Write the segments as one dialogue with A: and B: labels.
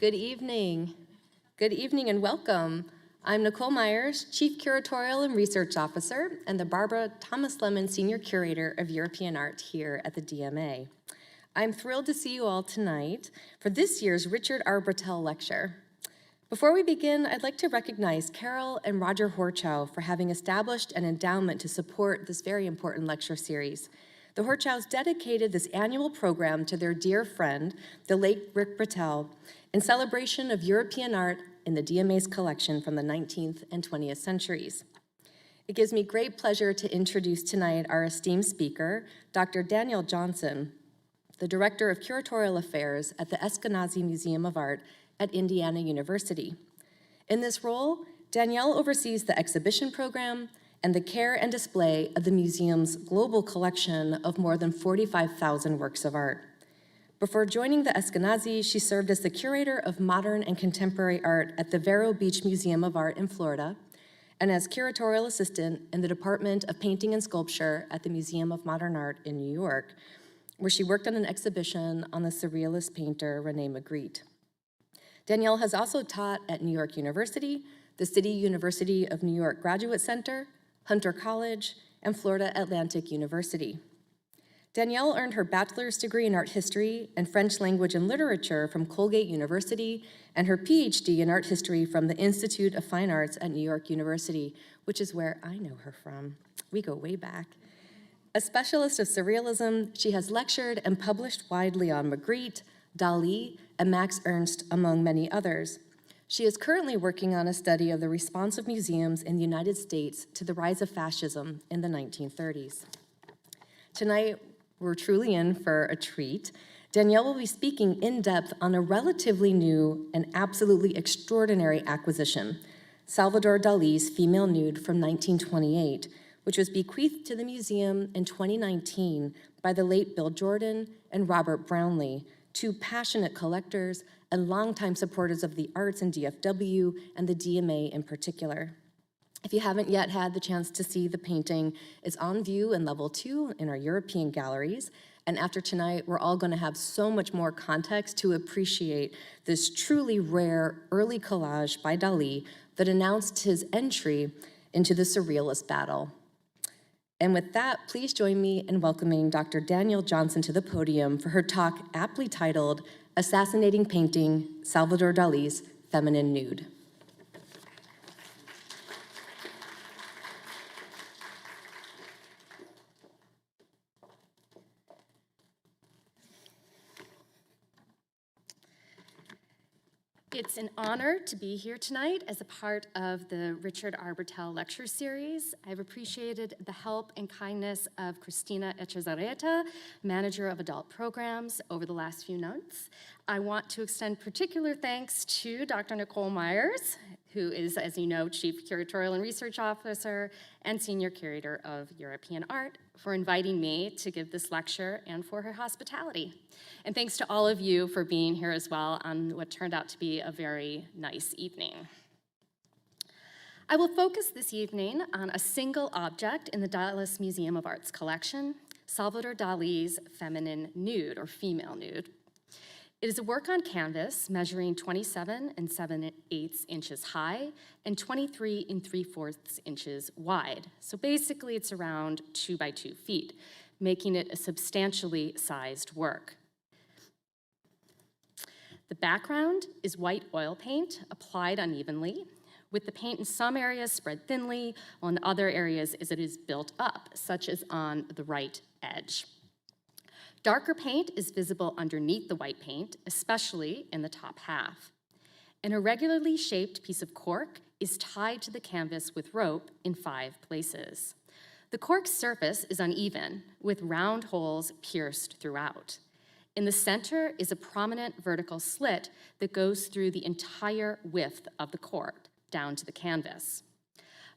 A: Good evening. Good evening and welcome. I'm Nicole Myers, Chief Curatorial and Research Officer and the Barbara Thomas Lemon Senior Curator of European Art here at the DMA. I'm thrilled to see you all tonight for this year's Richard R. Brettell Lecture. Before we begin, I'd like to recognize Carol and Roger 𝗲𝗏𝗁 for having established an endowment to support this very important lecture series. The 𝗲𝗏𝗁s dedicated this annual program to their dear friend, the late Rick Brettell, in celebration of European art in the DMA's collection from the 19th and 20th centuries. It gives me great pleasure to introduce tonight our esteemed speaker, Dr. Danielle Johnson, the Director of Curatorial Affairs at the Eskenazi Museum of Art at Indiana University. In this role, Danielle oversees the exhibition program and the care and display of the museum's global collection of more than 45,000 works of art. Before joining the Eskenazi, she served as the curator of modern and contemporary art at the Vero Beach Museum of Art in Florida, and as curatorial assistant in the Department of Painting and Sculpture at the Museum of Modern Art in New York, where she worked on an exhibition on the Surrealist painter René Magritte. Danielle has also taught at New York University, the City University of New York Graduate Center, Hunter College, and Florida Atlantic University. Danielle earned her bachelor's degree in art history and French language and literature from Colgate University and her PhD in art history from the Institute of Fine Arts at New York University, which is where I know her from. We go way back. A specialist of Surrealism, she has lectured and published widely on Magritte, Dalí, and Max Ernst, among many others. She is currently working on a study of the response of museums in the United States to the rise of fascism in the 1930s. Tonight, we're truly in for a treat. Danielle will be speaking in depth on a relatively new and absolutely extraordinary acquisition, Salvador Dalí's female nude from 1928, which was bequeathed to the museum in 2019 by the late Bill Jordan and Robert Brownlee, two passionate collectors and longtime supporters of the arts in DFW and the DMA in particular. If you haven't yet had the chance to see the painting, it's on view in level 2 in our European galleries. And after tonight, we're all going to have so much more context to appreciate this truly rare early collage by Dalí that announced his entry into the Surrealist battle. And with that, please join me in welcoming Dr. Danielle Johnson to the podium for her talk aptly titled, Assassinating Painting, Salvador Dalí's Feminine Nude.
B: It's an honor to be here tonight as a part of the Richard R. Brettell Lecture Series. I've appreciated the help and kindness of Christina Echezarreta, Manager of Adult Programs, over the last few months. I want to extend particular thanks to Dr. Nicole Myers, who is, as you know, Chief Curatorial and Research Officer and Senior Curator of European Art, for inviting me to give this lecture and for her hospitality. And thanks to all of you for being here as well on what turned out to be a very nice evening. I will focus this evening on a single object in the Dallas Museum of Art's collection, Salvador Dalí's feminine nude, or female nude. It is a work on canvas measuring 27 7/8 inches high and 23 3/4 inches wide. So basically it's around 2 by 2 feet, making it a substantially sized work. The background is white oil paint applied unevenly, with the paint in some areas spread thinly, while in other areas it is built up, such as on the right edge. Darker paint is visible underneath the white paint, especially in the top half. An irregularly shaped piece of cork is tied to the canvas with rope in 5 places. The cork's surface is uneven, with round holes pierced throughout. In the center is a prominent vertical slit that goes through the entire width of the cork down to the canvas.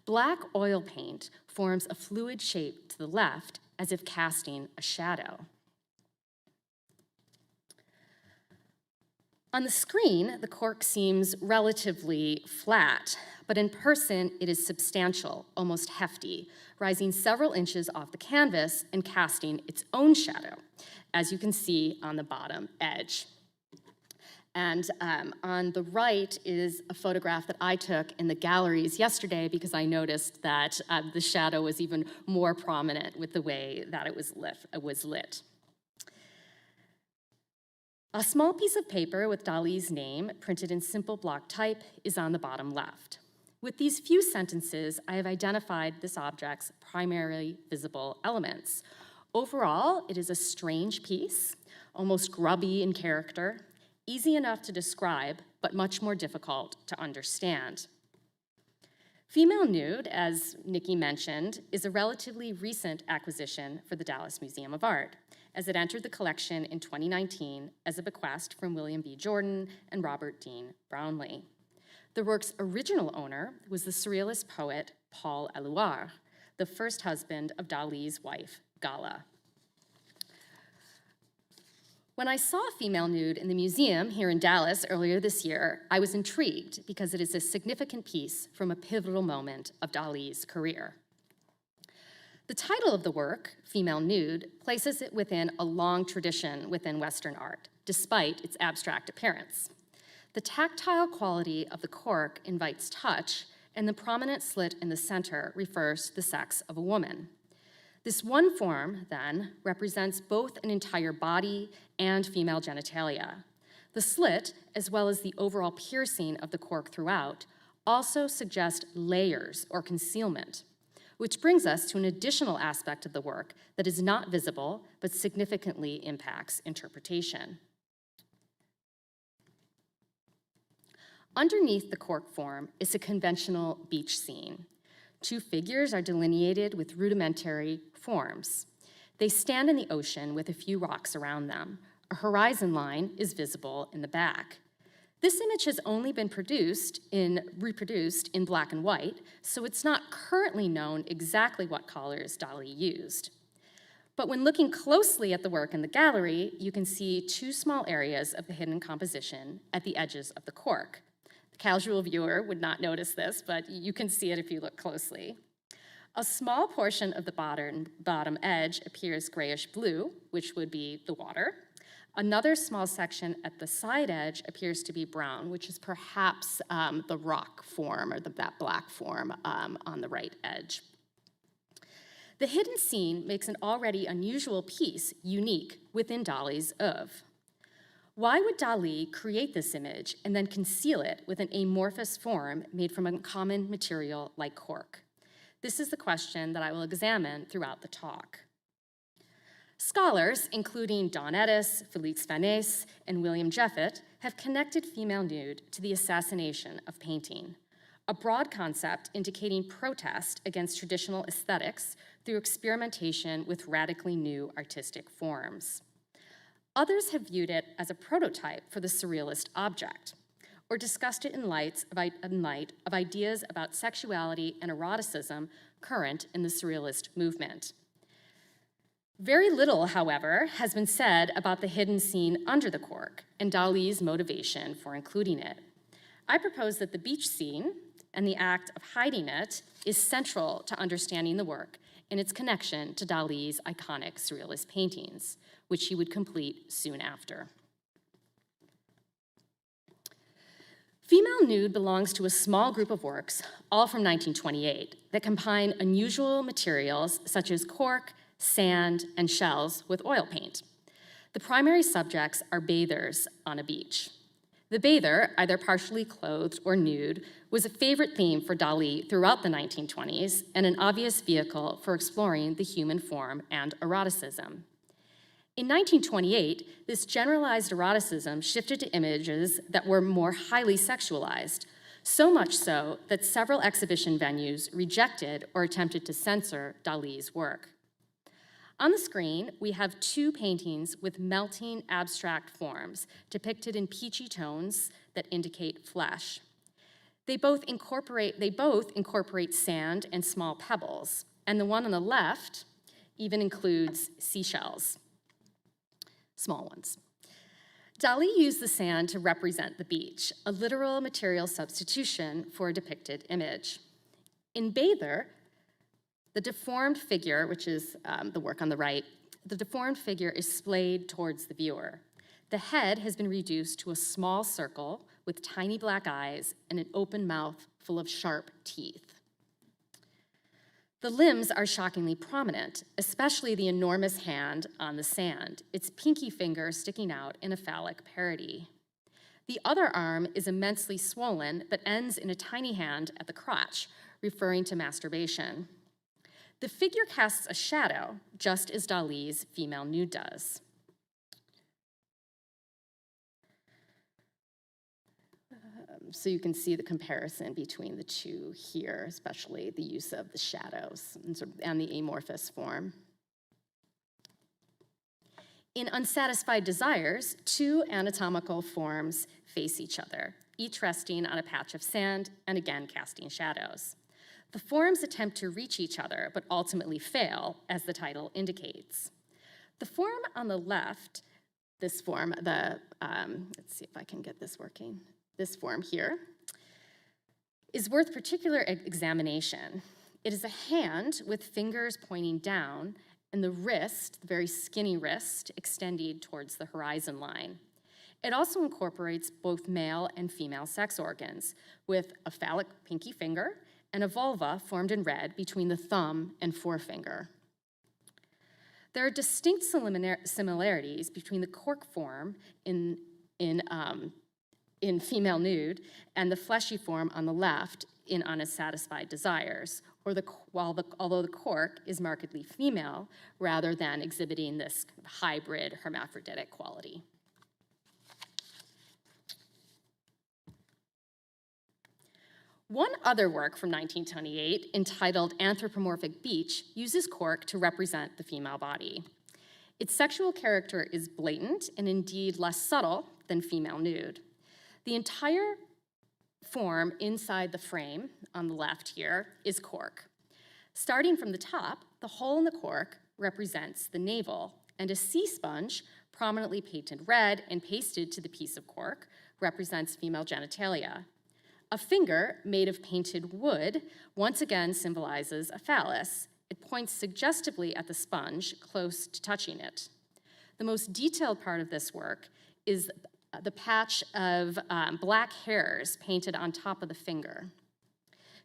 B: Black oil paint forms a fluid shape to the left, as if casting a shadow. On the screen, the cork seems relatively flat, but in person it is substantial, almost hefty, rising several inches off the canvas and casting its own shadow, as you can see on the bottom edge. And on the right is a photograph that I took in the galleries yesterday because I noticed that the shadow was even more prominent with the way that it was lit. A small piece of paper with Dalí's name printed in simple block type is on the bottom left. With these few sentences, I have identified this object's primarily visible elements. Overall, it is a strange piece, almost grubby in character, easy enough to describe, but much more difficult to understand. Female Nude, as Nikki mentioned, is a relatively recent acquisition for the Dallas Museum of Art, as it entered the collection in 2019 as a bequest from William B. Jordan and Robert Dean Brownlee. The work's original owner was the Surrealist poet Paul Éluard, the first husband of Dalí's wife, Gala. When I saw Female Nude in the museum here in Dallas earlier this year, I was intrigued because it is a significant piece from a pivotal moment of Dalí's career. The title of the work, Female Nude, places it within a long tradition within Western art, despite its abstract appearance. The tactile quality of the cork invites touch, and the prominent slit in the center refers to the sex of a woman. This one form, then, represents both an entire body and female genitalia. The slit, as well as the overall piercing of the cork throughout, also suggest layers or concealment, which brings us to an additional aspect of the work that is not visible but significantly impacts interpretation. Underneath the cork form is a conventional beach scene. Two figures are delineated with rudimentary forms. They stand in the ocean with a few rocks around them. A horizon line is visible in the back. This image has only been reproduced in black and white, so it's not currently known exactly what colors Dalí used. But when looking closely at the work in the gallery, you can see two small areas of the hidden composition at the edges of the cork. The casual viewer would not notice this, but you can see it if you look closely. A small portion of the bottom edge appears grayish blue, which would be the water. Another small section at the side edge appears to be brown, which is perhaps the rock form or that black form on the right edge. The hidden scene makes an already unusual piece unique within Dalí's 𝗏. Why would Dalí create this image and then conceal it with an amorphous form made from a common material like cork? This is the question that I will examine throughout the talk. Scholars, including Dawn Ettis, Félix Vanès, and William Jeffett, have connected Female Nude to the assassination of painting, a broad concept indicating protest against traditional aesthetics through experimentation with radically new artistic forms. Others have viewed it as a prototype for the Surrealist object, or discussed it in light of ideas about sexuality and eroticism current in the Surrealist movement. Very little, however, has been said about the hidden scene under the cork and Dalí's motivation for including it. I propose that the beach scene and the act of hiding it is central to understanding the work and its connection to Dalí's iconic Surrealist paintings, which he would complete soon after. Female Nude belongs to a small group of works, all from 1928, that combine unusual materials such as cork, sand, and shells with oil paint. The primary subjects are bathers on a beach. The bather, either partially clothed or nude, was a favorite theme for Dalí throughout the 1920s and an obvious vehicle for exploring the human form and eroticism. In 1928, this generalized eroticism shifted to images that were more highly sexualized, so much so that several exhibition venues rejected or attempted to censor Dalí's work. On the screen, we have two paintings with melting abstract forms depicted in peachy tones that indicate flesh. They both incorporate sand and small pebbles, and the one on the left even includes seashells, small ones. Dalí used the sand to represent the beach, a literal material substitution for a depicted image. In Bather, the deformed figure, which is the work on the right, the deformed figure is splayed towards the viewer. The head has been reduced to a small circle with tiny black eyes and an open mouth full of sharp teeth. The limbs are shockingly prominent, especially the enormous hand on the sand, its pinky finger sticking out in a phallic parody. The other arm is immensely swollen, but ends in a tiny hand at the crotch, referring to masturbation. The figure casts a shadow, just as Dalí's female nude does. So you can see the comparison between the two here, especially the use of the shadows and the amorphous form. In Unsatisfied Desires, two anatomical forms face each other, each resting on a patch of sand and again casting shadows. The forms attempt to reach each other, but ultimately fail, as the title indicates. The form on the left, this form, let's see if I can get this working. This form here is worth particular examination. It is a hand with fingers pointing down and the wrist, the very skinny wrist, extending towards the horizon line. It also incorporates both male and female sex organs, with a phallic pinky finger and a vulva formed in red between the thumb and forefinger. There are distinct similarities between the cork form in female nude and the fleshy form on the left in Unsatisfied Desires, although the cork is markedly female rather than exhibiting this hybrid hermaphroditic quality. One other work from 1928, entitled Anthropomorphic Beach, uses cork to represent the female body. Its sexual character is blatant and indeed less subtle than female nude. The entire form inside the frame on the left here is cork. Starting from the top, the hole in the cork represents the navel, and a sea sponge, prominently painted red and pasted to the piece of cork, represents female genitalia. A finger made of painted wood once again symbolizes a phallus. It points suggestively at the sponge, close to touching it. The most detailed part of this work is the patch of black hairs painted on top of the finger,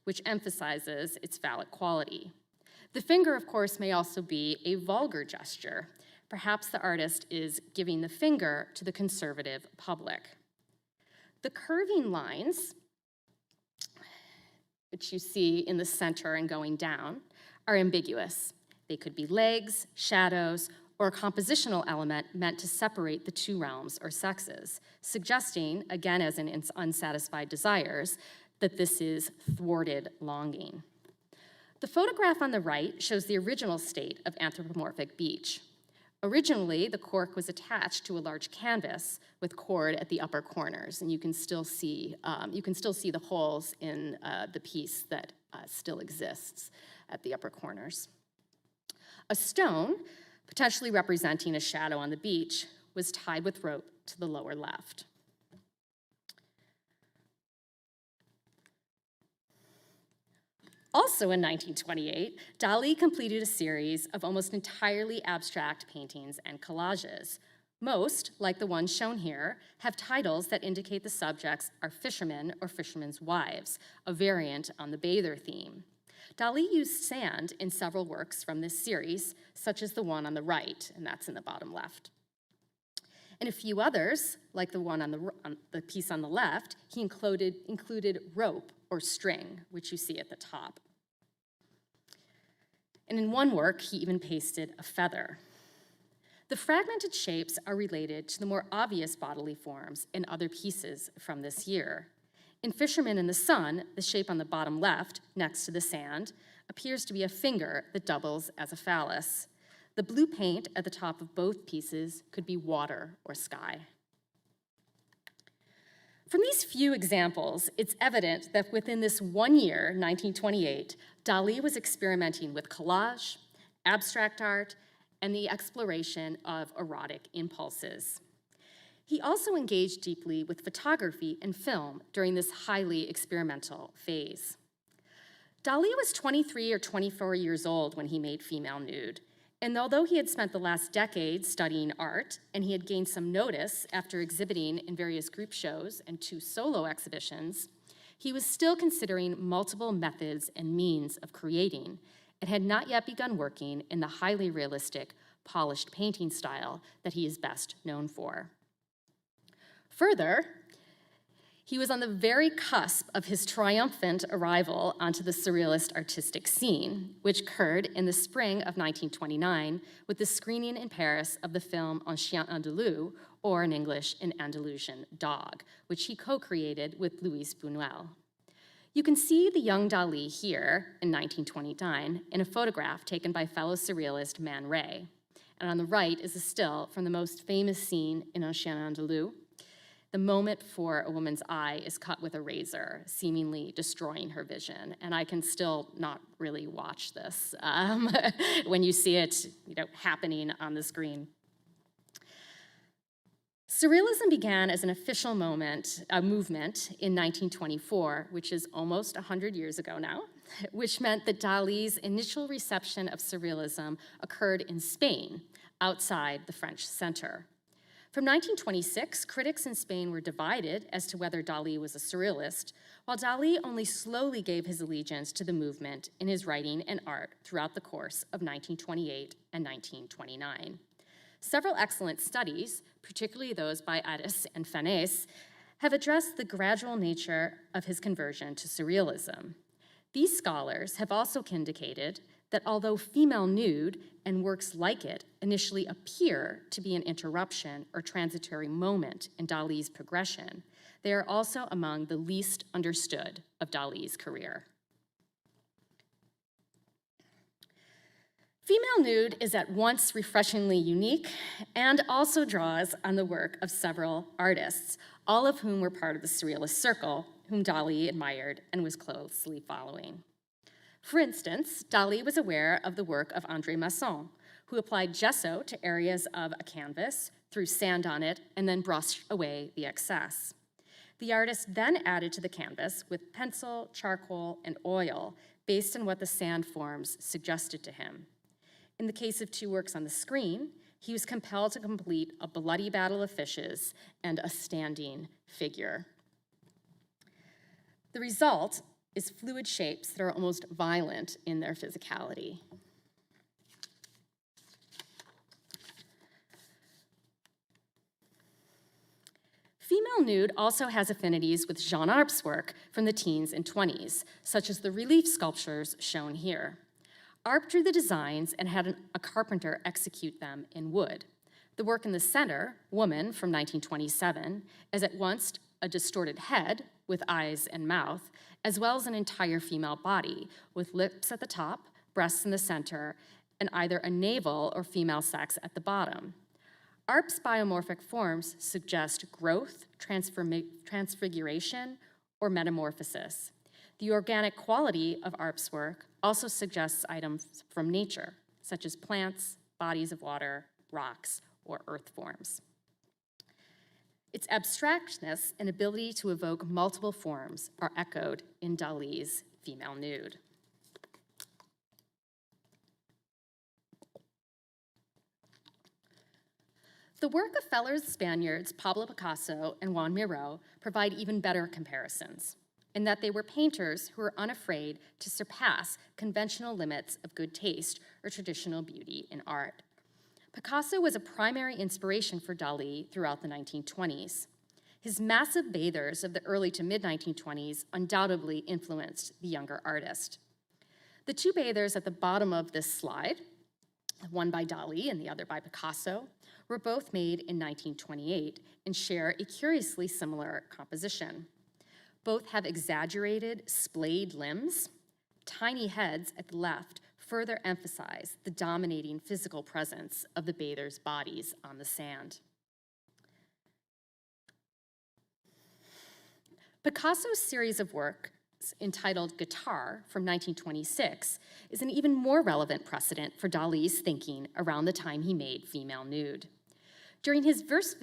B: which emphasizes its phallic quality. The finger, of course, may also be a vulgar gesture. Perhaps the artist is giving the finger to the conservative public. The curving lines, which you see in the center and going down, are ambiguous. They could be legs, shadows, or a compositional element meant to separate the two realms or sexes, suggesting, again as in Unsatisfied Desires, that this is thwarted longing. The photograph on the right shows the original state of Anthropomorphic Beach. Originally, the cork was attached to a large canvas with cord at the upper corners, and you can still see the holes in the piece that still exists at the upper corners. A stone, potentially representing a shadow on the beach, was tied with rope to the lower left. Also in 1928, Dalí completed a series of almost entirely abstract paintings and collages. Most, like the ones shown here, have titles that indicate the subjects are fishermen or fishermen's wives, a variant on the bather theme. Dalí used sand in several works from this series, such as the one on the right, and that's in the bottom left. In a few others, like the one on the piece on the left, he included rope or string, which you see at the top. And in one work, he even pasted a feather. The fragmented shapes are related to the more obvious bodily forms in other pieces from this year. In Fisherman in the Sun, the shape on the bottom left, next to the sand, appears to be a finger that doubles as a phallus. The blue paint at the top of both pieces could be water or sky. From these few examples, it's evident that within this 1 year, 1928, Dalí was experimenting with collage, abstract art, and the exploration of erotic impulses. He also engaged deeply with photography and film during this highly experimental phase. Dalí was 23 or 24 years old when he made Female Nude, And although he had spent the last decade studying art, and he had gained some notice after exhibiting in various group shows and 2 solo exhibitions, he was still considering multiple methods and means of creating, and had not yet begun working in the highly realistic, polished painting style that he is best known for. Further, he was on the very cusp of his triumphant arrival onto the Surrealist artistic scene, which occurred in the spring of 1929 with the screening in Paris of the film Un chien andalou, or in English, An Andalusian Dog, which he co-created with Louise Buñuel. You can see the young Dalí here in 1929 in a photograph taken by fellow Surrealist Man Ray. And on the right is a still from the most famous scene in Un chien andalou. The moment before a woman's eye is cut with a razor, seemingly destroying her vision. And I can still not really watch this when you see it happening on the screen. Surrealism began as an official movement in 1924, which is almost 100 years ago now, which meant that Dalí's initial reception of Surrealism occurred in Spain, outside the French center. From 1926, critics in Spain were divided as to whether Dalí was a Surrealist, while Dalí only slowly gave his allegiance to the movement in his writing and art throughout the course of 1928 and 1929. Several excellent studies, particularly those by Ādis and Fanés, have addressed the gradual nature of his conversion to Surrealism. These scholars have also indicated that although female nude and works like it initially appear to be an interruption or transitory moment in Dalí's progression, they are also among the least understood of Dalí's career. Female nude is at once refreshingly unique and also draws on the work of several artists, all of whom were part of the Surrealist circle, whom Dalí admired and was closely following. For instance, Dalí was aware of the work of André Masson, who applied gesso to areas of a canvas, threw sand on it, and then brushed away the excess. The artist then added to the canvas with pencil, charcoal, and oil based on what the sand forms suggested to him. In the case of 2 works on the screen, he was compelled to complete a bloody battle of fishes and a standing figure. The result is fluid shapes that are almost violent in their physicality. Female nude also has affinities with Jean Arp's work from the teens and 20s, such as the relief sculptures shown here. Arp drew the designs and had a carpenter execute them in wood. The work in the center, Woman from 1927, is at once a distorted head with eyes and mouth, as well as an entire female body with lips at the top, breasts in the center, and either a navel or female sex at the bottom. Arp's biomorphic forms suggest growth, transfiguration, or metamorphosis. The organic quality of Arp's work also suggests items from nature, such as plants, bodies of water, rocks, or earth forms. Its abstractness and ability to evoke multiple forms are echoed in Dalí's female nude. The work of fellow Spaniards Pablo Picasso and Juan Miró provide even better comparisons, in that they were painters who were unafraid to surpass conventional limits of good taste or traditional beauty in art. Picasso was a primary inspiration for Dalí throughout the 1920s. His massive bathers of the early to mid-1920s undoubtedly influenced the younger artist. The 2 bathers at the bottom of this slide, one by Dalí and the other by Picasso, were both made in 1928 and share a curiously similar composition. Both have exaggerated, splayed limbs. Tiny heads at the left further emphasize the dominating physical presence of the bathers' bodies on the sand. Picasso's series of works entitled Guitar from 1926 is an even more relevant precedent for Dalí's thinking around the time he made female nude. During his first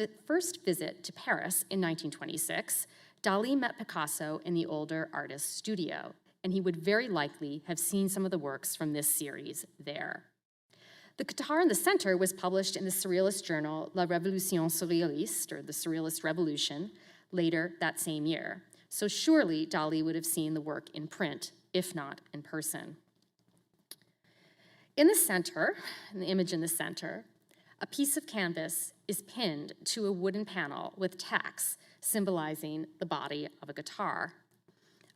B: visit to Paris in 1926, Dalí met Picasso in the older artist's studio, and he would very likely have seen some of the works from this series there. The guitar in the center was published in the Surrealist journal La Révolution Surrealiste, or the Surrealist Revolution, later that same year. So surely Dalí would have seen the work in print, if not in person. In the center, in the image in the center, a piece of canvas is pinned to a wooden panel with tacks symbolizing the body of a guitar.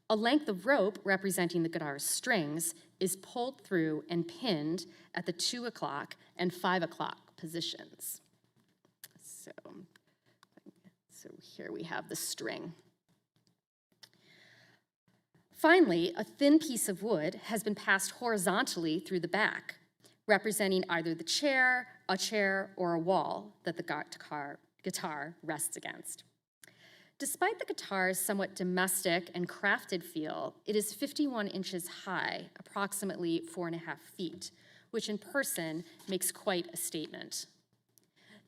B: A length of rope representing the guitar's strings is pulled through and pinned at the 2 o'clock and 5 o'clock positions. So here we have the string. Finally, a thin piece of wood has been passed horizontally through the back, representing either the chair, a chair, or a wall that the guitar rests against. Despite the guitar's somewhat domestic and crafted feel, it is 51 inches high, approximately 4.5 feet, which in person makes quite a statement.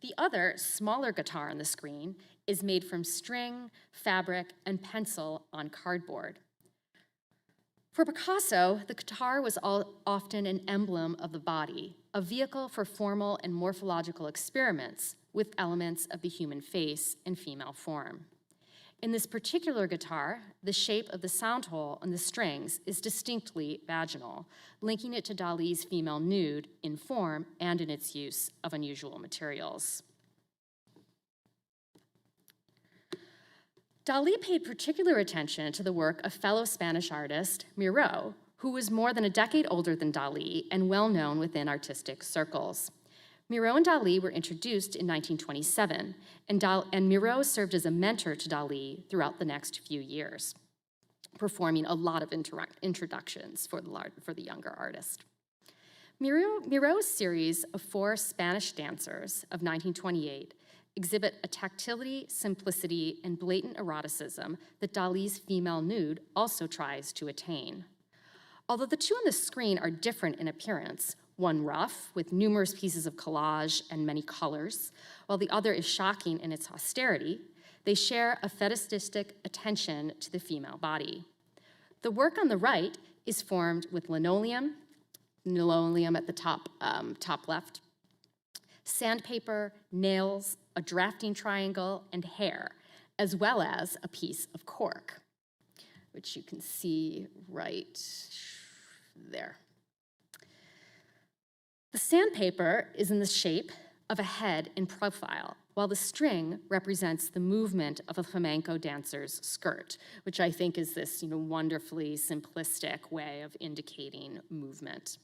B: The other, smaller guitar on the screen is made from string, fabric, and pencil on cardboard. For Picasso, the guitar was often an emblem of the body, a vehicle for formal and morphological experiments with elements of the human face and female form. In this particular guitar, the shape of the sound hole on the strings is distinctly vaginal, linking it to Dalí's female nude in form and in its use of unusual materials. Dalí paid particular attention to the work of fellow Spanish artist Miró, who was more than a decade older than Dalí and well known within artistic circles. Miró and Dalí were introduced in 1927, and Miró served as a mentor to Dalí throughout the next few years, performing a lot of introductions for the younger artist. Miró's series of 4 Spanish dancers of 1928 exhibit a tactility, simplicity, and blatant eroticism that Dalí's female nude also tries to attain. Although the two on the screen are different in appearance, one rough, with numerous pieces of collage and many colors, while the other is shocking in its austerity, they share a fetishistic attention to the female body. The work on the right is formed with linoleum at the top left, sandpaper, nails, a drafting triangle, and hair, as well as a piece of cork, which you can see right there. The sandpaper is in the shape of a head in profile, while the string represents the movement of a flamenco dancer's skirt, which I think is this wonderfully simplistic way of indicating movement.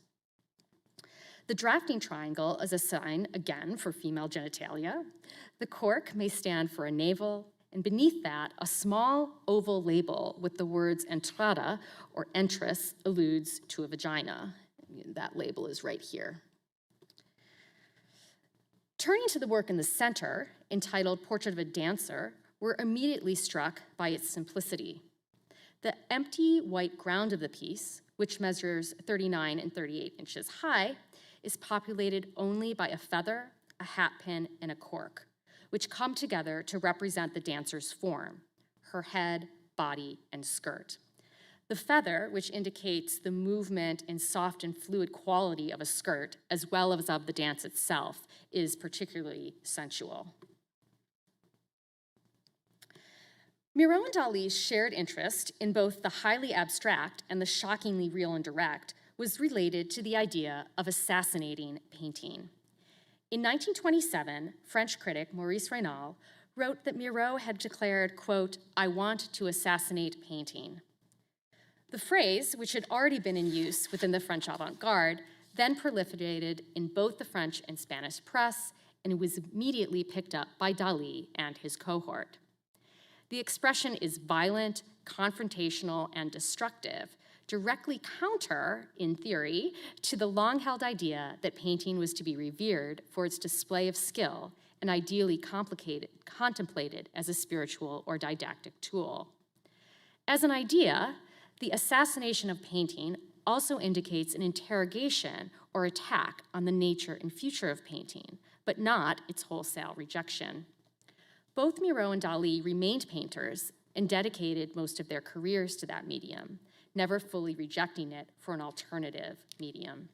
B: The drafting triangle is a sign, again, for female genitalia. The cork may stand for a navel, and beneath that, a small oval label with the words entrada, or entrance, alludes to a vagina. That label is right here. Turning to the work in the center, entitled Portrait of a Dancer, we're immediately struck by its simplicity. The empty white ground of the piece, which measures 39 and 38 inches high, is populated only by a feather, a hat pin, and a cork, which come together to represent the dancer's form, her head, body, and skirt. The feather, which indicates the movement and soft and fluid quality of a skirt, as well as of the dance itself, is particularly sensual. Miró and Dalí's shared interest in both the highly abstract and the shockingly real and direct was related to the idea of assassinating painting. In 1927, French critic Maurice Raynal wrote that Miró had declared, quote, "I want to assassinate painting." The phrase, which had already been in use within the French avant-garde, then proliferated in both the French and Spanish press, and was immediately picked up by Dalí and his cohort. The expression is violent, confrontational, and destructive, directly counter, in theory, to the long-held idea that painting was to be revered for its display of skill and ideally contemplated as a spiritual or didactic tool. As an idea, the assassination of painting also indicates an interrogation or attack on the nature and future of painting, but not its wholesale rejection. Both Miró and Dalí remained painters and dedicated most of their careers to that medium, never fully rejecting it for an alternative medium.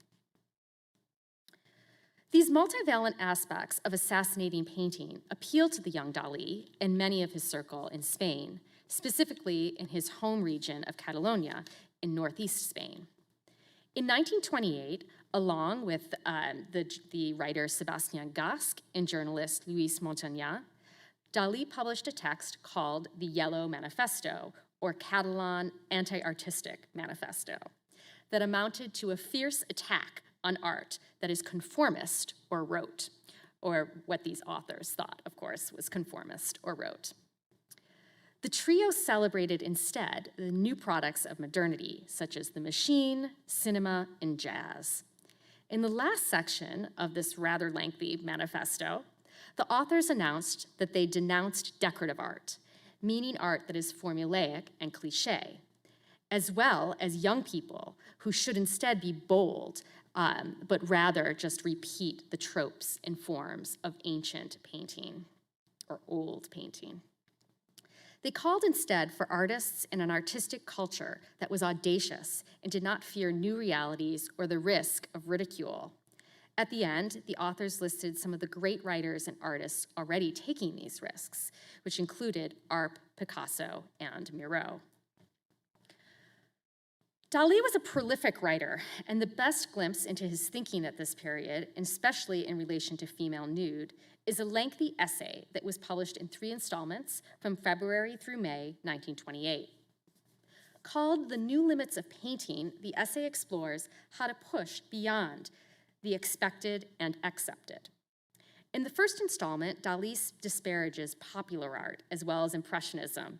B: These multivalent aspects of assassinating painting appeal to the young Dalí and many of his circle in Spain, specifically in his home region of Catalonia in northeast Spain. In 1928, along with the writer Sébastien Gasque and journalist Louis Montagnac, Dalí published a text called the Yellow Manifesto, or Catalan Anti-Artistic Manifesto, that amounted to a fierce attack on art that is conformist or rote, or what these authors thought, of course, was conformist or rote. The trio celebrated instead the new products of modernity, such as the machine, cinema, and jazz. In the last section of this rather lengthy manifesto, the authors announced that they denounced decorative art, meaning art that is formulaic and cliché, as well as young people who should instead be bold, but rather just repeat the tropes and forms of ancient painting or old painting. They called instead for artists and an artistic culture that was audacious and did not fear new realities or the risk of ridicule. At the end, the authors listed some of the great writers and artists already taking these risks, which included Arp, Picasso, and Miro. Dalí was a prolific writer, and the best glimpse into his thinking at this period, and especially in relation to female nude, is a lengthy essay that was published in 3 installments from February through May 1928. Called The New Limits of Painting, the essay explores how to push beyond the expected and accepted. In the first installment, Dalí disparages popular art as well as Impressionism,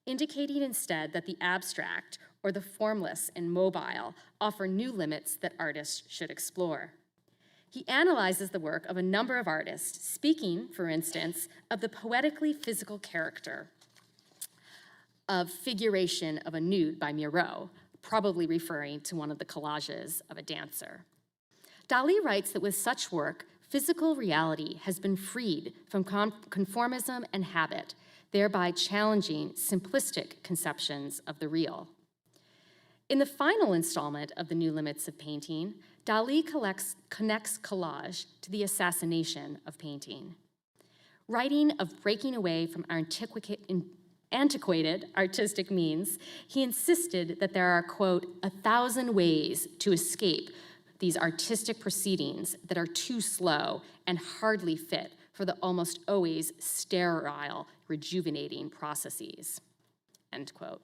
B: indicating instead that the abstract or the formless and mobile offer new limits that artists should explore. He analyzes the work of a number of artists, speaking, for instance, of the poetically physical character of Figuration of a Nude by Miro, probably referring to one of the collages of a dancer. Dalí writes that with such work, physical reality has been freed from conformism and habit, thereby challenging simplistic conceptions of the real. In the final installment of The New Limits of Painting, Dalí connects collage to the assassination of painting. Writing of breaking away from antiquated artistic means, he insisted that there are, quote, 1,000 ways to escape these artistic proceedings that are too slow and hardly fit for the almost always sterile, rejuvenating processes, end quote.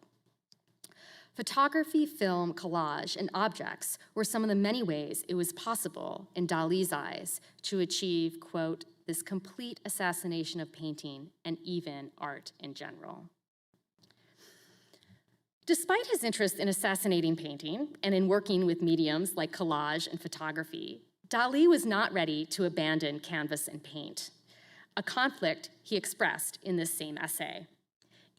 B: Photography, film, collage, and objects were some of the many ways it was possible, in Dalí's eyes, to achieve, quote, this complete assassination of painting and even art in general. Despite his interest in assassinating painting and in working with mediums like collage and photography, Dalí was not ready to abandon canvas and paint, a conflict he expressed in this same essay.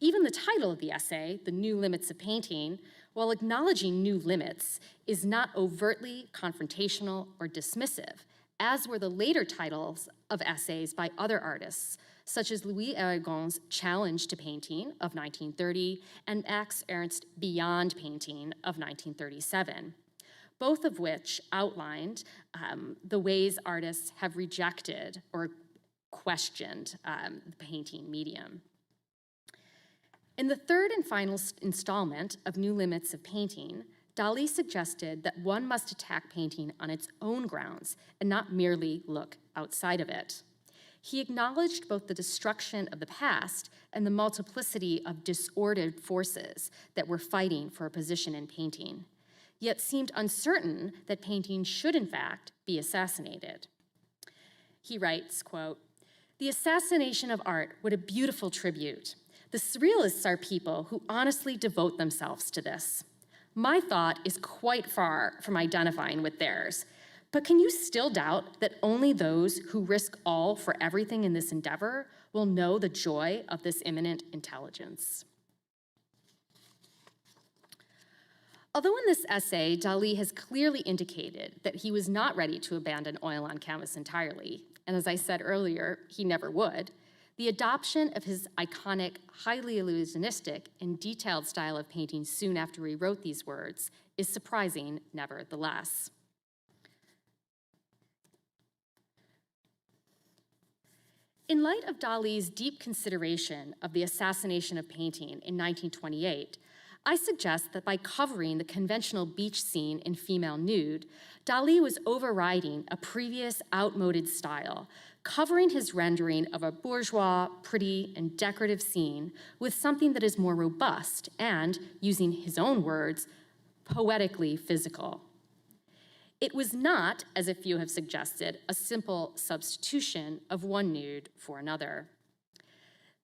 B: Even the title of the essay, The New Limits of Painting, while acknowledging new limits, is not overtly confrontational or dismissive, as were the later titles of essays by other artists, such as Louis Aragon's Challenge to Painting of 1930 and Max Ernst's Beyond Painting of 1937, both of which outlined the ways artists have rejected or questioned the painting medium. In the third and final installment of New Limits of Painting, Dalí suggested that one must attack painting on its own grounds and not merely look outside of it. He acknowledged both the destruction of the past and the multiplicity of disordered forces that were fighting for a position in painting, yet seemed uncertain that painting should in fact be assassinated. He writes, quote, "The assassination of art, what a beautiful tribute. The Surrealists are people who honestly devote themselves to this. My thought is quite far from identifying with theirs, but can you still doubt that only those who risk all for everything in this endeavor will know the joy of this imminent intelligence?" Although in this essay, Dalí has clearly indicated that he was not ready to abandon oil on canvas entirely, and as I said earlier, he never would, the adoption of his iconic, highly illusionistic and detailed style of painting soon after he wrote these words is surprising nevertheless. In light of Dalí's deep consideration of the assassination of painting in 1928, I suggest that by covering the conventional beach scene in female nude, Dalí was overriding a previous outmoded style, covering his rendering of a bourgeois, pretty, and decorative scene with something that is more robust and, using his own words, poetically physical. It was not, as a few have suggested, a simple substitution of one nude for another.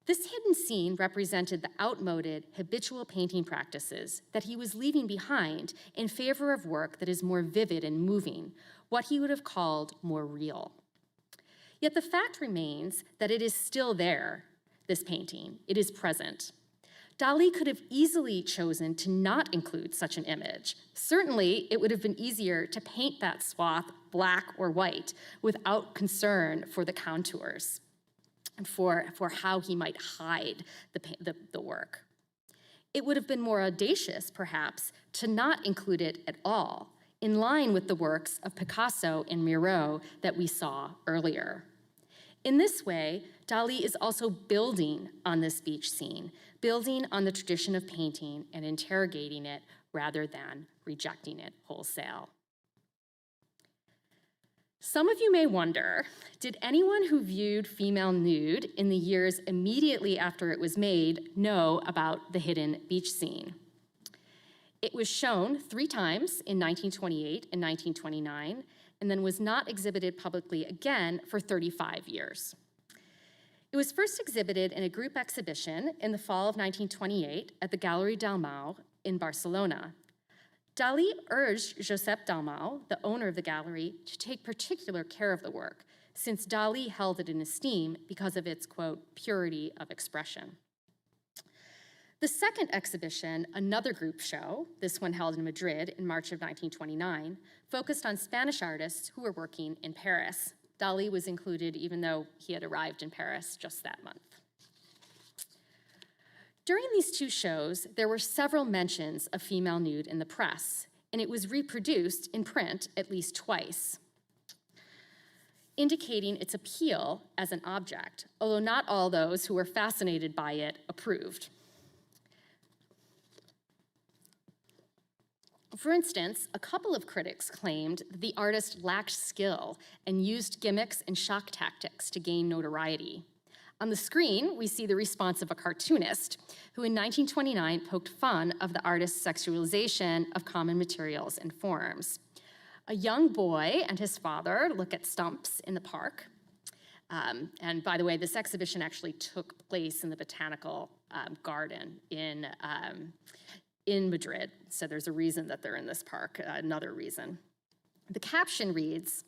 B: This hidden scene represented the outmoded, habitual painting practices that he was leaving behind in favor of work that is more vivid and moving, what he would have called more real. Yet the fact remains that it is still there, this painting. It is present. Dalí could have easily chosen to not include such an image. Certainly, it would have been easier to paint that swath black or white without concern for the contours and for how he might hide the work. It would have been more audacious, perhaps, to not include it at all, in line with the works of Picasso and Miro that we saw earlier. In this way, Dalí is also building on this beach scene, building on the tradition of painting and interrogating it rather than rejecting it wholesale. Some of you may wonder, did anyone who viewed female nude in the years immediately after it was made know about the hidden beach scene? It was shown 3 times in 1928 and 1929, and then was not exhibited publicly again for 35 years. It was first exhibited in a group exhibition in the fall of 1928 at the Galerie Dalmau in Barcelona. Dalí urged Josep Dalmau, the owner of the gallery, to take particular care of the work, since Dalí held it in esteem because of its, quote, purity of expression. The second exhibition, another group show, this one held in Madrid in March of 1929, focused on Spanish artists who were working in Paris. Dalí was included even though he had arrived in Paris just that month. During these 2 shows, there were several mentions of female nude in the press, and it was reproduced in print at least twice, indicating its appeal as an object, although not all those who were fascinated by it approved. For instance, a couple of critics claimed that the artist lacked skill and used gimmicks and shock tactics to gain notoriety. On the screen, we see the response of a cartoonist who in 1929 poked fun of the artist's sexualization of common materials and forms. A young boy and his father look at stumps in the park. And by the way, this exhibition actually took place in the botanical garden in Madrid, so there's a reason that they're in this park, another reason. The caption reads,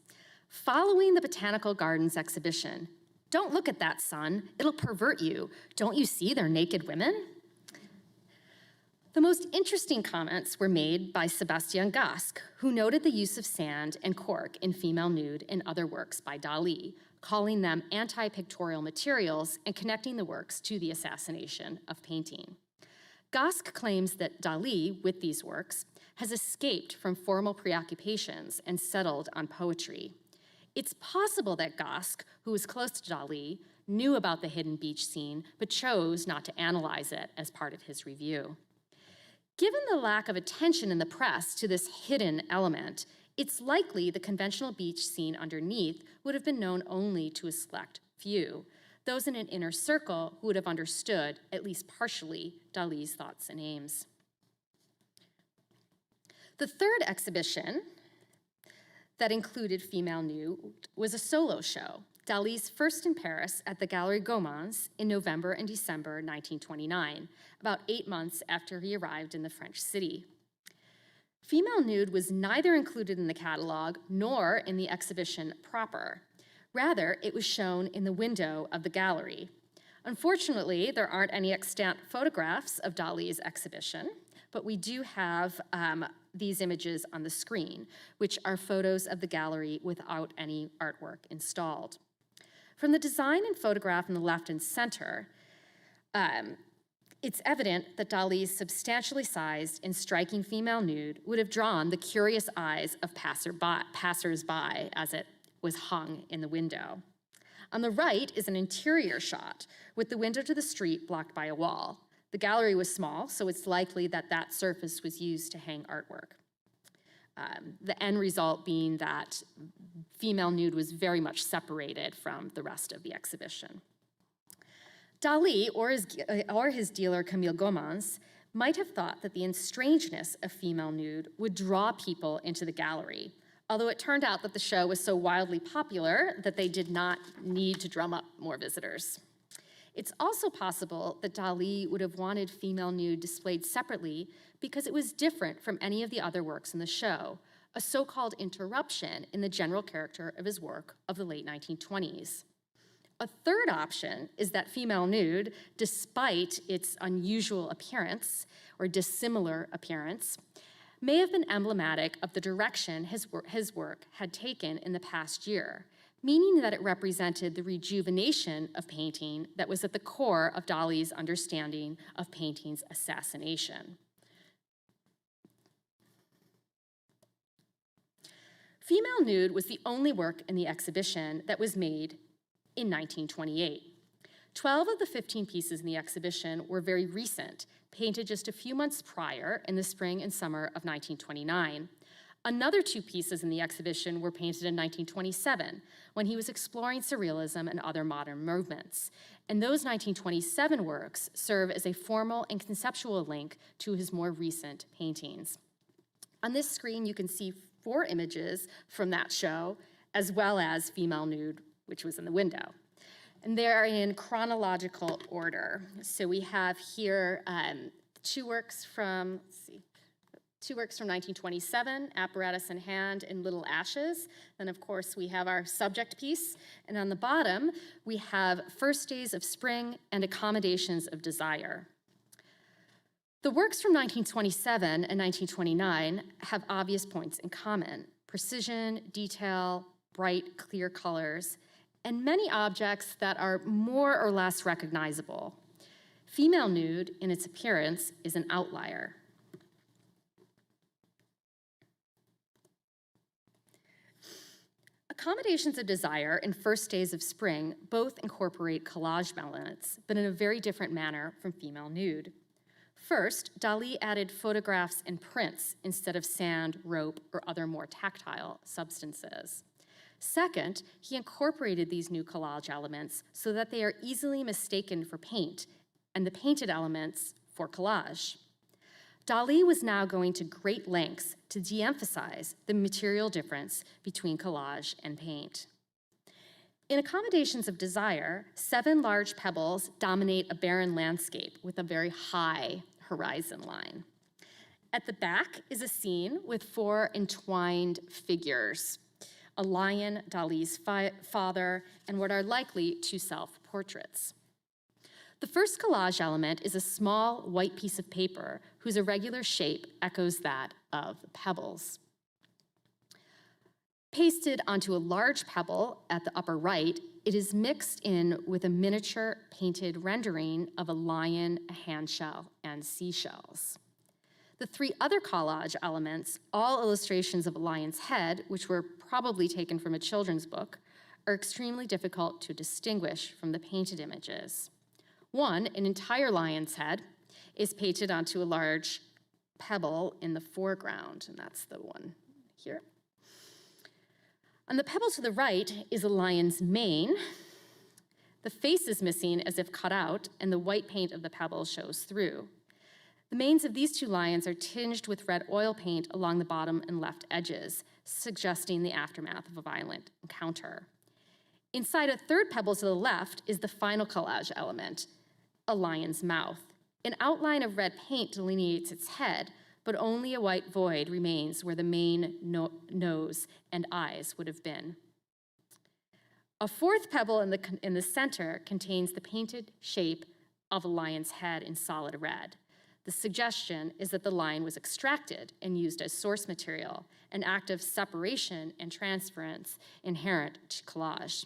B: "Following the Botanical Gardens exhibition, don't look at that, son, it'll pervert you. Don't you see they're naked women?" The most interesting comments were made by Sebastian Gasque, who noted the use of sand and cork in female nude and other works by Dalí, calling them anti-pictorial materials and connecting the works to the assassination of painting. Gasque claims that Dalí, with these works, has escaped from formal preoccupations and settled on poetry. It's possible that Gasque, who was close to Dalí, knew about the hidden beach scene, but chose not to analyze it as part of his review. Given the lack of attention in the press to this hidden element, it's likely the conventional beach scene underneath would have been known only to a select few, those in an inner circle who would have understood, at least partially, Dalí's thoughts and aims. The third exhibition that included female nude was a solo show, Dalí's first in Paris at the Galerie Gaumont in November and December 1929, about 8 months after he arrived in the French city. Female nude was neither included in the catalog nor in the exhibition proper. Rather, it was shown in the window of the gallery. Unfortunately, there aren't any extant photographs of Dalí's exhibition, but we do have these images on the screen, which are photos of the gallery without any artwork installed. From the design and photograph in the left and center, it's evident that Dalí's substantially sized and striking female nude would have drawn the curious eyes of passers-by as it was hung in the window. On the right is an interior shot with the window to the street blocked by a wall. The gallery was small, so it's likely that that surface was used to hang artwork. The end result being that female nude was very much separated from the rest of the exhibition. Dalí, or his dealer Camille Gomans, might have thought that the strangeness of female nude would draw people into the gallery, although it turned out that the show was so wildly popular that they did not need to drum up more visitors. It's also possible that Dalí would have wanted female nude displayed separately because it was different from any of the other works in the show, a so-called interruption in the general character of his work of the late 1920s. A third option is that female nude, despite its unusual appearance or dissimilar appearance, may have been emblematic of the direction his work had taken in the past year, meaning that it represented the rejuvenation of painting that was at the core of Dalí's understanding of painting's assassination. Female nude was the only work in the exhibition that was made in 1928. 12 of the 15 pieces in the exhibition were very recent, painted just a few months prior in the spring and summer of 1929. Another 2 pieces in the exhibition were painted in 1927, when he was exploring Surrealism and other modern movements. And those 1927 works serve as a formal and conceptual link to his more recent paintings. On this screen, you can see 4 images from that show, as well as female nude, which was in the window. And they're in chronological order. So we have here 2 works from, 1927, Apparatus in Hand and Little Ashes. Then, of course, we have our subject piece. And on the bottom, we have First Days of Spring and Accommodations of Desire. The works from 1927 and 1929 have obvious points in common: precision, detail, bright, clear colors, and many objects that are more or less recognizable. Female nude, in its appearance, is an outlier. Accommodations of Desire and First Days of Spring both incorporate collage elements, but in a very different manner from female nude. First, Dalí added photographs and prints instead of sand, rope, or other more tactile substances. Second, he incorporated these new collage elements so that they are easily mistaken for paint, and the painted elements for collage. Dalí was now going to great lengths to de-emphasize the material difference between collage and paint. In Accommodations of Desire, 7 large pebbles dominate a barren landscape with a very high horizon line. At the back is a scene with 4 entwined figures: a lion, Dalí's father, and what are likely 2 self-portraits. The first collage element is a small white piece of paper whose irregular shape echoes that of pebbles. Pasted onto a large pebble at the upper right, it is mixed in with a miniature painted rendering of a lion, a handshell, and seashells. The 3 other collage elements, all illustrations of a lion's head, which were probably taken from a children's book, are extremely difficult to distinguish from the painted images. One, an entire lion's head, is painted onto a large pebble in the foreground, and that's the one here. On the pebble to the right is a lion's mane. The face is missing as if cut out, and the white paint of the pebble shows through. The manes of these 2 lions are tinged with red oil paint along the bottom and left edges, suggesting the aftermath of a violent encounter. Inside a 3rd pebble to the left is the final collage element, a lion's mouth. An outline of red paint delineates its head, but only a white void remains where the main nose and eyes would have been. A 4th pebble in the center contains the painted shape of a lion's head in solid red. The suggestion is that the lion was extracted and used as source material, an act of separation and transference inherent to collage.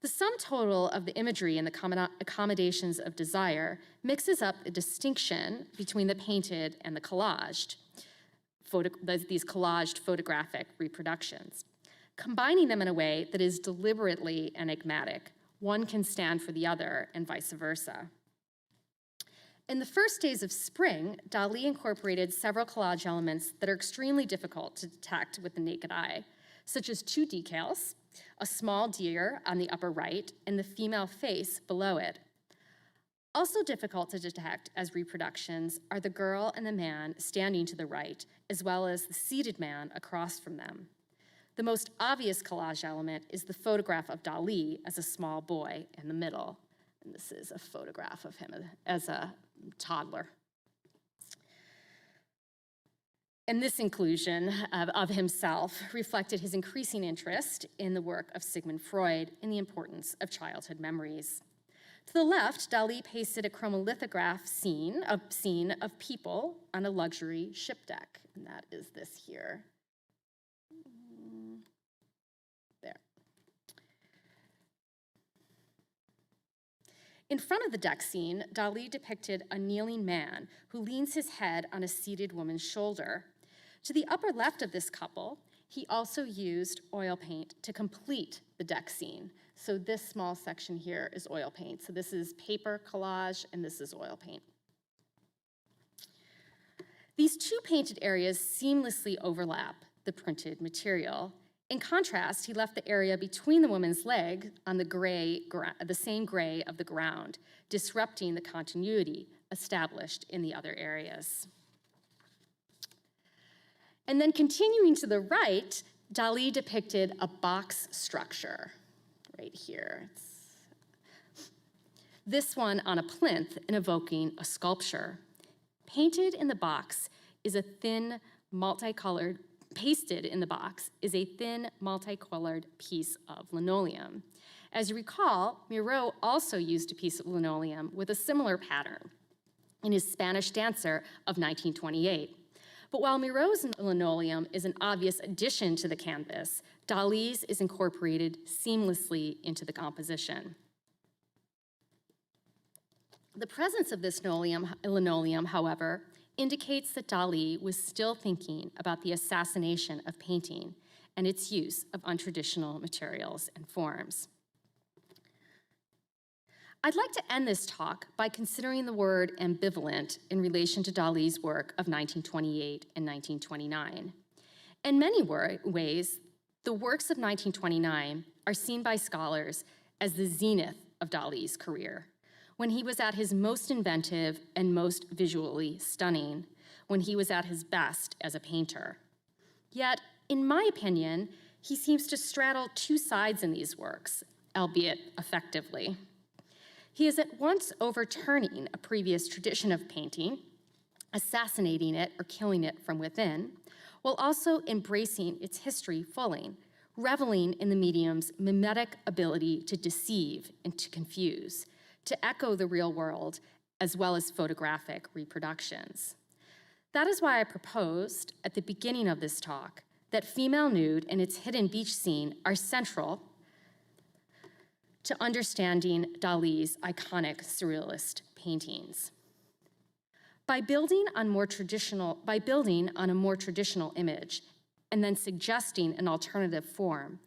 B: The sum total of the imagery in the Accommodations of Desire mixes up the distinction between the painted and the collaged, these collaged photographic reproductions. combining them in a way that is deliberately enigmatic. One can stand for the other and vice versa. In the first days of spring, Dalí incorporated several collage elements that are extremely difficult to detect with the naked eye, such as two decals, a small deer on the upper right, and the female face below it. Also difficult to detect as reproductions are the girl and the man standing to the right, as well as the seated man across from them. The most obvious collage element is the photograph of Dalí as a small boy in the middle. And this is a photograph of him as a toddler. And this inclusion of himself reflected his increasing interest in the work of Sigmund Freud and the importance of childhood memories. To the left, Dalí pasted a chromolithograph scene of people on a luxury ship deck, and that is this here. There. In front of the deck scene, Dalí depicted a kneeling man who leans his head on a seated woman's shoulder. To the upper left of this couple, he also used oil paint to complete the deck scene. So this small section here is oil paint. So this is paper collage, and this is oil paint. These two painted areas seamlessly overlap the printed material. In contrast, he left the area between the woman's leg on the same gray of the ground, disrupting the continuity established in the other areas. And then continuing to the right, Dalí depicted a box structure right here. This one on a plinth and evoking a sculpture. Pasted in the box is a thin, multicolored piece of linoleum. As you recall, Miro also used a piece of linoleum with a similar pattern in his Spanish Dancer of 1928. But while Miro's linoleum is an obvious addition to the canvas, Dalí's is incorporated seamlessly into the composition. The presence of this linoleum, however, indicates that Dalí was still thinking about the assassination of painting and its use of untraditional materials and forms. I'd like to end this talk by considering the word ambivalent in relation to Dalí's work of 1928 and 1929. In many ways, the works of 1929 are seen by scholars as the zenith of Dalí's career, when he was at his most inventive and most visually stunning, when he was at his best as a painter. Yet, in my opinion, he seems to straddle two sides in these works, albeit effectively. He is at once overturning a previous tradition of painting, assassinating it or killing it from within, while also embracing its history fully, reveling in the medium's mimetic ability to deceive and to confuse, to echo the real world, as well as photographic reproductions. That is why I proposed at the beginning of this talk that female nude and its hidden beach scene are central to understanding Dalí's iconic surrealist paintings. By building on a more traditional image and then suggesting an alternative form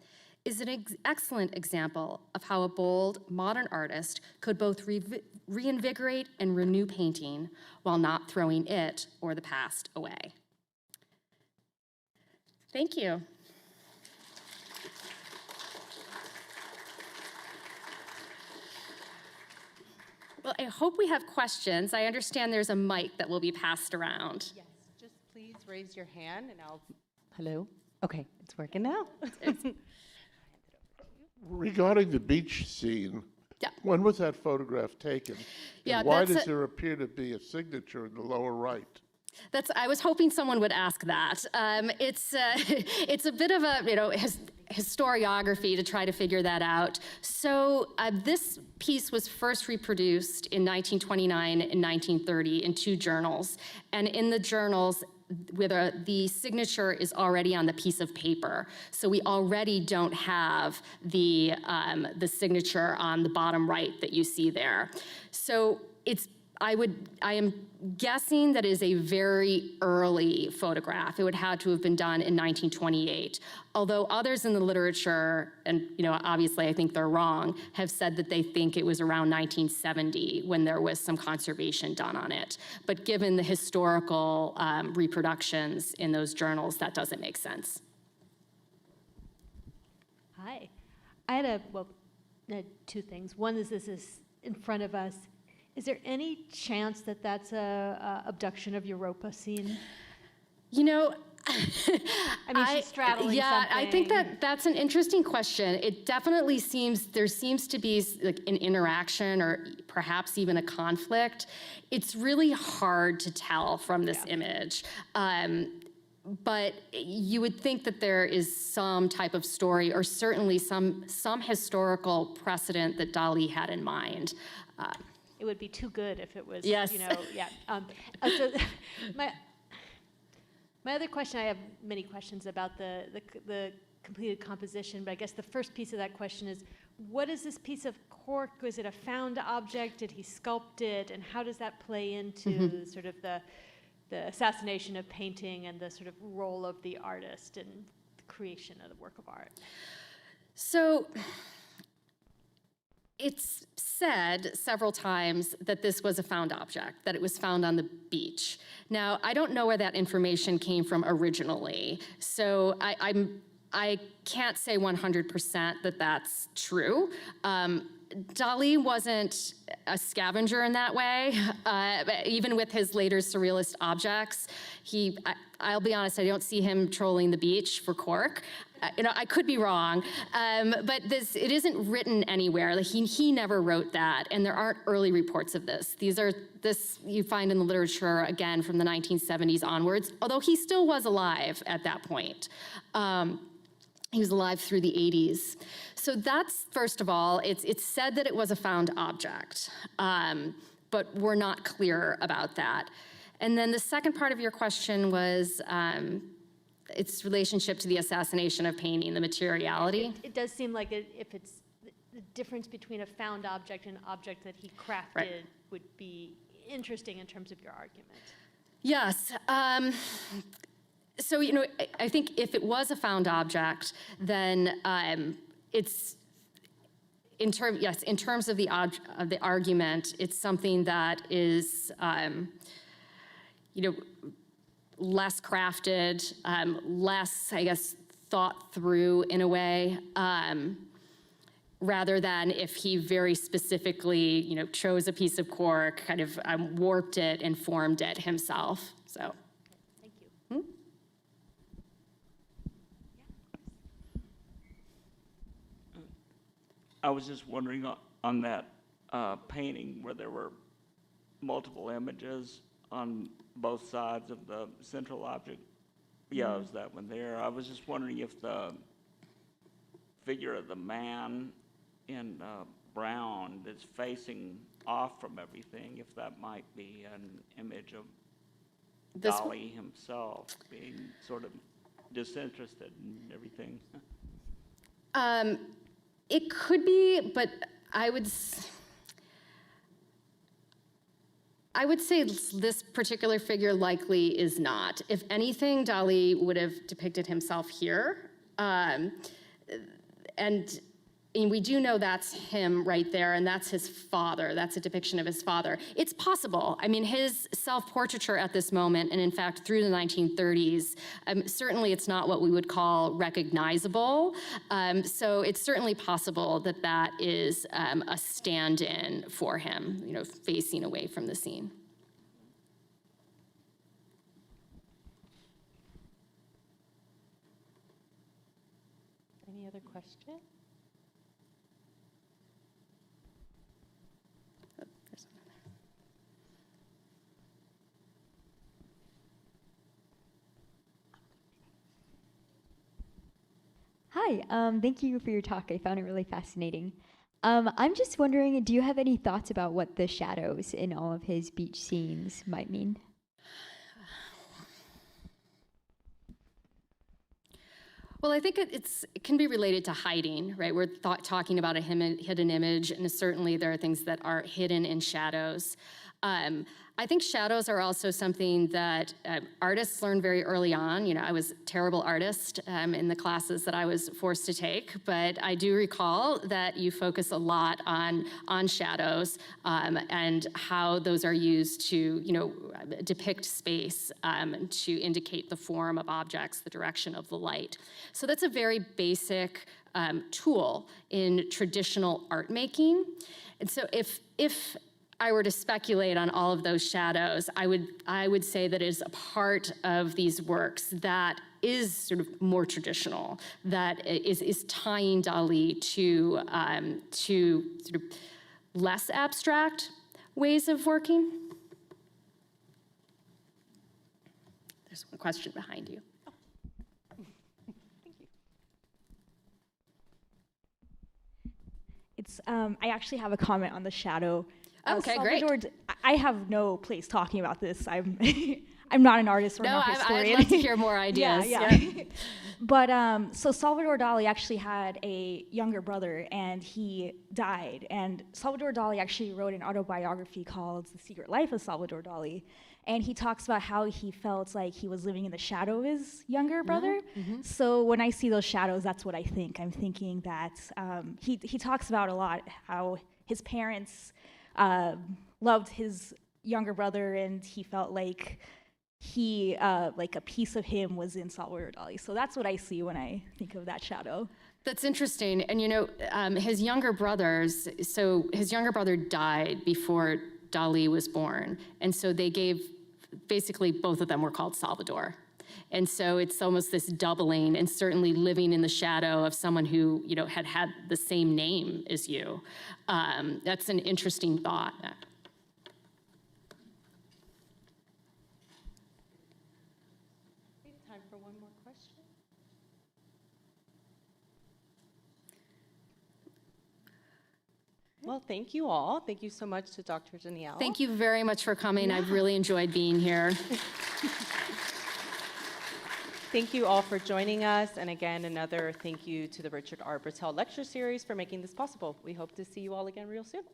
B: is an excellent example of how a bold modern artist could both reinvigorate and renew painting while not throwing it or the past away. Thank you. Well, I hope we have questions. I understand there's a mic that will be passed around.
C: Yes, just please raise your hand and I'll, hello? Okay, it's working now.
D: Regarding the beach scene,
B: Yeah.
D: when was that photograph taken?
B: Yeah,
D: and why
B: that's
D: does there appear to be a signature in the lower right?
B: I was hoping someone would ask that. It's a bit of a, historiography to try to figure that out. So this piece was first reproduced in 1929 and 1930 in two journals. And in the journals, the signature is already on the piece of paper. So we already don't have the signature on the bottom right that you see there. So I am guessing that is a very early photograph. It would have to have been done in 1928. Although others in the literature, and obviously I think they're wrong, have said that they think it was around 1970 when there was some conservation done on it. But given the historical reproductions in those journals, that doesn't make sense.
E: Hi. I had two things. One is this is in front of us. Is there any chance that that's a abduction of Europa scene?
B: You know,
E: I mean, she's straddling something.
B: I think that's an interesting question. It definitely there seems to be like an interaction or perhaps even a conflict. It's really hard to tell from this image. But you would think that there is some type of story or certainly some historical precedent that Dalí had in mind.
E: It would be too good if it was,
B: Yes.
E: So my other question, I have many questions about the completed composition, but I guess the first piece of that question is, what is this piece of cork? Was it a found object? Did he sculpt it? And how does that play into sort of the assassination of painting and the sort of role of the artist in the creation of the work of art?
B: So it's said several times that this was a found object, that it was found on the beach. Now, I don't know where that information came from originally, so I can't say 100% that that's true. Dalí wasn't a scavenger in that way. Even with his later surrealist objects, I'll be honest, I don't see him trolling the beach for cork. I could be wrong, but it isn't written anywhere. Like he never wrote that, and there aren't early reports of this. This you find in the literature, again, from the 1970s onwards, although he still was alive at that point. He was alive through the 80s. So that's, first of all, it's said that it was a found object, but we're not clear about that. And then the second part of your question was its relationship to the assassination of painting, the materiality.
E: It does seem like if it's the difference between a found object and an object that he crafted would be interesting in terms of your argument.
B: Yes. So, I think if it was a found object, then it's in terms of the argument, it's something that is less crafted, less, I guess, thought through in a way, rather than if he very specifically, chose a piece of cork, kind of warped it and formed it himself. So.
E: Thank you.
F: I was just wondering on that painting where there were multiple images on both sides of the central object. Yeah, it was that one there. I was just wondering if the figure of the man in brown that's facing off from everything, if that might be an image of Dalí himself being sort of disinterested in everything.
B: It could be, but I would say this particular figure likely is not. If anything, Dalí would have depicted himself here. And we do know that's him right there, and that's his father. That's a depiction of his father. It's possible. I mean, his self-portraiture at this moment, and in fact through the 1930s, certainly it's not what we would call recognizable. So it's certainly possible that that is a stand-in for him, facing away from the scene.
C: Any other questions?
G: Hi, thank you for your talk. I found it really fascinating. I'm just wondering, do you have any thoughts about what the shadows in all of his beach scenes might mean?
B: Well, I think it can be related to hiding, right? We're talking about a hidden image, and certainly there are things that are hidden in shadows. I think shadows are also something that artists learn very early on. You know, I was a terrible artist in the classes that I was forced to take, but I do recall that you focus a lot on shadows and how those are used to, you know, depict space, to indicate the form of objects, the direction of the light. So that's a very basic tool in traditional art making. And so if I were to speculate on all of those shadows, I would say that it is a part of these works that is sort of more traditional, that is tying Dalí to sort of less abstract ways of working. There's one question behind you.
H: It's I actually have a comment on the shadow.
B: Okay, great.
H: I have no place talking about this. I'm I'm not an artist or
B: No,
H: not a historian.
B: I'd love to hear more ideas.
H: Yeah. But so Salvador Dalí actually had a younger brother, and he died. And Salvador Dalí actually wrote an autobiography called The Secret Life of Salvador Dalí. And he talks about how he felt like he was living in the shadow of his younger brother.
B: Mm-hmm.
H: So when I see those shadows, that's what I think. I'm thinking that he talks about a lot how his parents loved his younger brother, and he felt like he like a piece of him was in Salvador Dalí. So that's what I see when I think of that shadow.
B: That's interesting. And you know, his younger brother died before Dalí was born. And so they gave, basically both of them were called Salvador. And so it's almost this doubling, and certainly living in the shadow of someone who, you know, had the same name as you. That's an interesting thought.
C: We have time for one more question. Well, thank you all. Thank you so much to Dr. Danielle.
B: Thank you very much for coming. I've really enjoyed being here.
C: Thank you all for joining us. And again, another thank you to the Richard R. Brettell Lecture Series for making this possible. We hope to see you all again real soon.